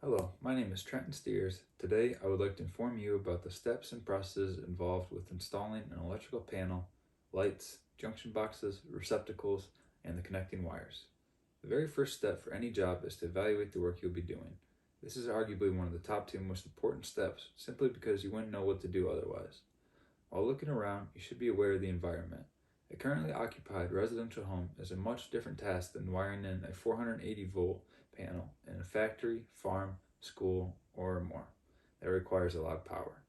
Hello, my name is Trenton Steers. Today I would like to inform you about the steps and processes involved with installing an electrical panel, lights, junction boxes, receptacles, and the connecting wires. The very first step for any job is to evaluate the work you'll be doing. This is arguably one of the top two most important steps simply because you wouldn't know what to do otherwise. While looking around, you should be aware of the environment. A currently occupied residential home is a much different task than wiring in a 480-volt panel in a factory, farm, school, or more that requires a lot of power.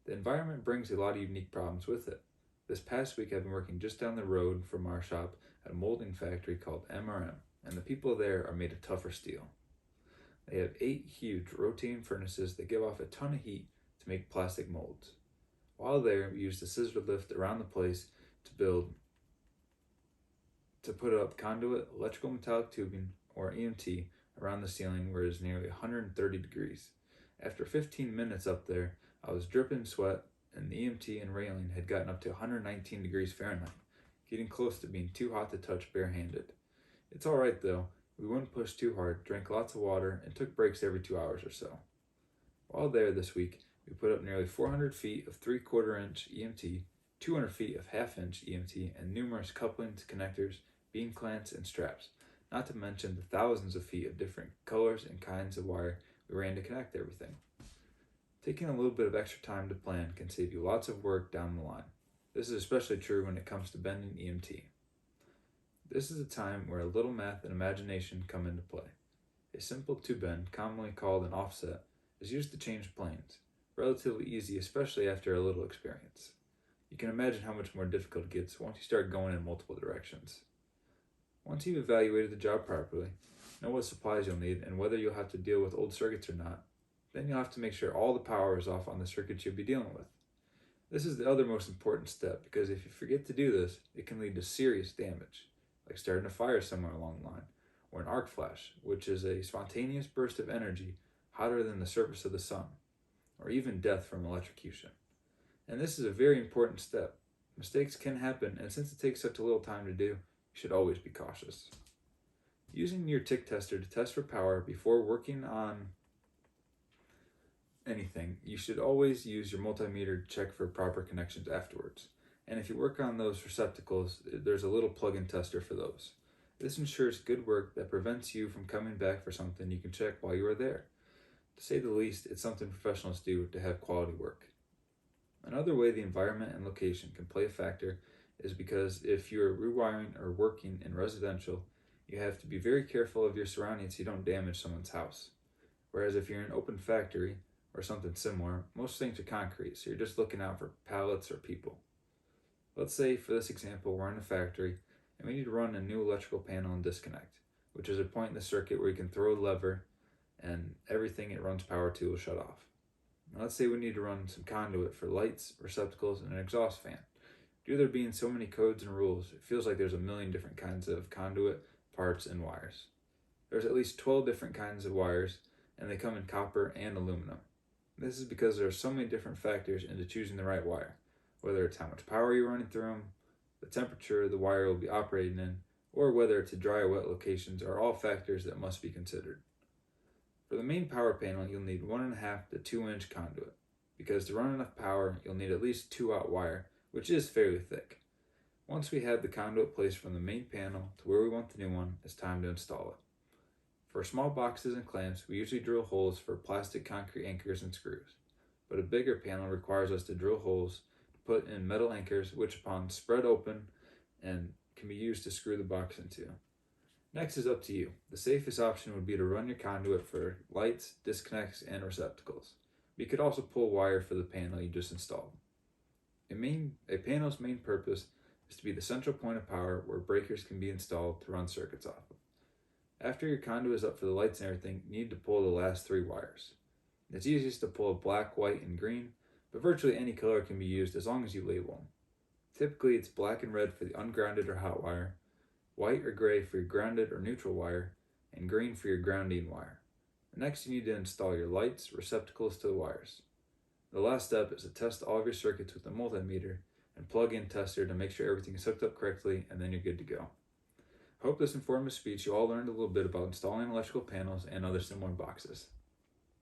The environment brings a lot of unique problems with it. This past week I've been working just down the road from our shop at a molding factory called MRM, and the people there are made of tougher steel. They have 8 huge rotating furnaces that give off a ton of heat to make plastic molds. While there, we used a scissor lift around the place to put up conduit, electrical metallic tubing, or EMT, around the ceiling where it is nearly 130 degrees. After 15 minutes up there, I was dripping sweat, and the EMT and railing had gotten up to 119 degrees Fahrenheit, getting close to being too hot to touch barehanded. It's alright though, we wouldn't push too hard, drank lots of water, and took breaks every 2 hours or so. While there this week, we put up nearly 400 feet of 3/4 inch EMT, 200 feet of half-inch EMT, and numerous couplings, connectors, beam clamps, and straps, not to mention the thousands of feet of different colors and kinds of wire we ran to connect everything. Taking a little bit of extra time to plan can save you lots of work down the line. This is especially true when it comes to bending EMT. This is a time where a little math and imagination come into play. A simple tube bend, commonly called an offset, is used to change planes. Relatively easy, especially after a little experience. You can imagine how much more difficult it gets once you start going in multiple directions. Once you've evaluated the job properly, know what supplies you'll need and whether you'll have to deal with old circuits or not, then you'll have to make sure all the power is off on the circuits you'll be dealing with. This is the other most important step because if you forget to do this, it can lead to serious damage, like starting a fire somewhere along the line, or an arc flash, which is a spontaneous burst of energy hotter than the surface of the sun, or even death from electrocution. And this is a very important step. Mistakes can happen, and since it takes such a little time to do, you should always be cautious. Using your tick tester to test for power before working on anything, you should always use your multimeter to check for proper connections afterwards. And if you work on those receptacles, there's a little plug-in tester for those. This ensures good work that prevents you from coming back for something you can check while you are there. To say the least, it's something professionals do to have quality work. Another way the environment and location can play a factor is because if you're rewiring or working in residential, you have to be very careful of your surroundings so you don't damage someone's house. Whereas if you're in an open factory or something similar, most things are concrete, so you're just looking out for pallets or people. Let's say for this example, we're in a factory and we need to run a new electrical panel and disconnect, which is a point in the circuit where you can throw a lever and everything it runs power to will shut off. Now let's say we need to run some conduit for lights, receptacles, and an exhaust fan. Due to there being so many codes and rules, it feels like there's a million different kinds of conduit, parts, and wires. There's at least 12 different kinds of wires, and they come in copper and aluminum. This is because there are so many different factors into choosing the right wire, whether it's how much power you're running through them, the temperature the wire will be operating in, or whether it's a dry or wet locations are all factors that must be considered. For the main power panel, you'll need 1.5 to 2 inch conduit, because to run enough power, you'll need at least 2-aught wire, which is fairly thick. Once we have the conduit placed from the main panel to where we want the new one, it's time to install it. For small boxes and clamps, we usually drill holes for plastic concrete anchors and screws, but a bigger panel requires us to drill holes to put in metal anchors, which upon spread open and can be used to screw the box into. Next is up to you. The safest option would be to run your conduit for lights, disconnects, and receptacles. But you could also pull wire for the panel you just installed. A panel's main purpose is to be the central point of power where breakers can be installed to run circuits off of. After your conduit is up for the lights and everything, you need to pull the last 3 wires. It's easiest to pull black, white, and green, but virtually any color can be used as long as you label them. Typically, it's black and red for the ungrounded or hot wire, white or gray for your grounded or neutral wire, and green for your grounding wire. Next, you need to install your lights, receptacles to the wires. The last step is to test all of your circuits with a multimeter and plug-in tester to make sure everything is hooked up correctly, and then you're good to go. I hope this informative speech you all learned a little bit about installing electrical panels and other similar boxes.